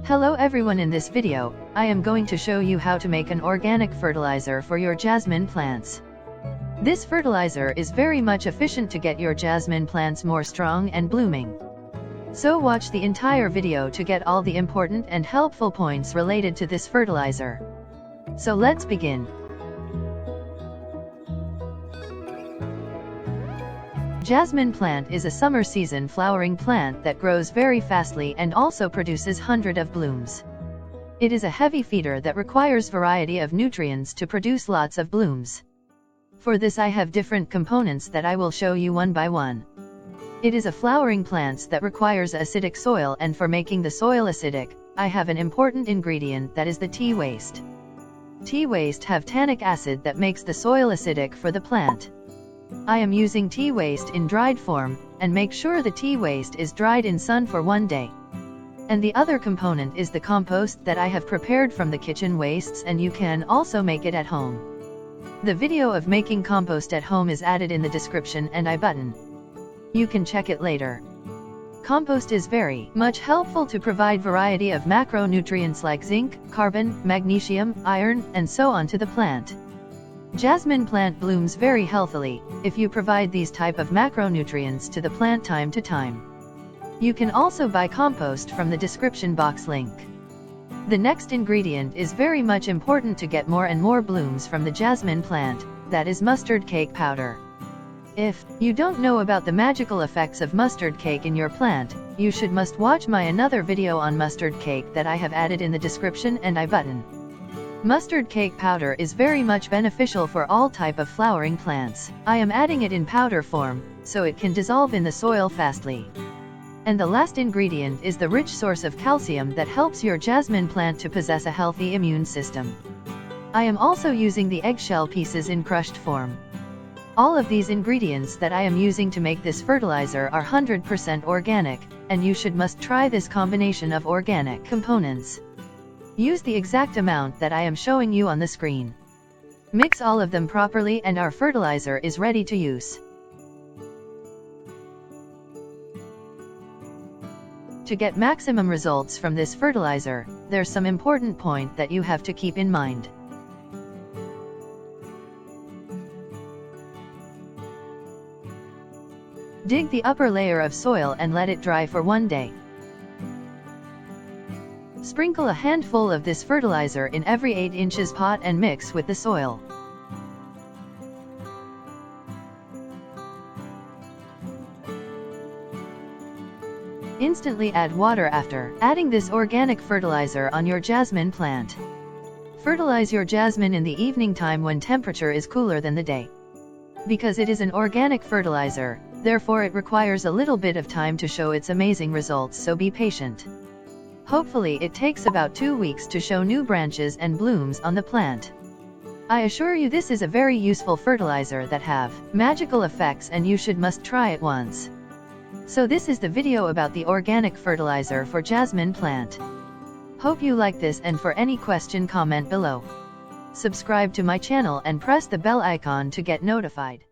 Hello everyone, in this video, I am going to show you how to make an organic fertilizer for your jasmine plants. This fertilizer is very much efficient to get your jasmine plants more strong and blooming. So watch the entire video to get all the important and helpful points related to this fertilizer. So let's begin. Jasmine plant is a summer season flowering plant that grows very fastly and also produces hundreds of blooms. It is a heavy feeder that requires variety of nutrients to produce lots of blooms. For this I have different components that I will show you one by one. It is a flowering plant that requires acidic soil, and for making the soil acidic, I have an important ingredient, that is the tea waste. Tea waste have tannic acid that makes the soil acidic for the plant. I am using tea waste in dried form, and make sure the tea waste is dried in sun for 1 day. And the other component is the compost that I have prepared from the kitchen wastes, and you can also make it at home. The video of making compost at home is added in the description and I button. You can check it later. Compost is very much helpful to provide variety of macronutrients like zinc, carbon, magnesium, iron, and so on to the plant. Jasmine plant blooms very healthily if you provide these type of macronutrients to the plant time to time. You can also buy compost from the description box link. The next ingredient is very much important to get more and more blooms from the jasmine plant, that is mustard cake powder. If you don't know about the magical effects of mustard cake in your plant, you must watch my another video on mustard cake that I have added in the description and I button. Mustard cake powder is very much beneficial for all type of flowering plants. I am adding it in powder form, so it can dissolve in the soil fastly. And the last ingredient is the rich source of calcium that helps your jasmine plant to possess a healthy immune system. I am also using the eggshell pieces in crushed form. All of these ingredients that I am using to make this fertilizer are 100% organic, and you must try this combination of organic components. Use the exact amount that I am showing you on the screen. Mix all of them properly and our fertilizer is ready to use. To get maximum results from this fertilizer, there's some important point that you have to keep in mind. Dig the upper layer of soil and let it dry for 1 day. Sprinkle a handful of this fertilizer in every 8 inches pot and mix with the soil. Instantly add water after adding this organic fertilizer on your jasmine plant. Fertilize your jasmine in the evening time when temperature is cooler than the day. Because it is an organic fertilizer, therefore it requires a little bit of time to show its amazing results, so be patient. Hopefully it takes about 2 weeks to show new branches and blooms on the plant. I assure you this is a very useful fertilizer that have magical effects, and you must try it once. So this is the video about the organic fertilizer for jasmine plant. Hope you like this, and for any question comment below. Subscribe to my channel and press the bell icon to get notified.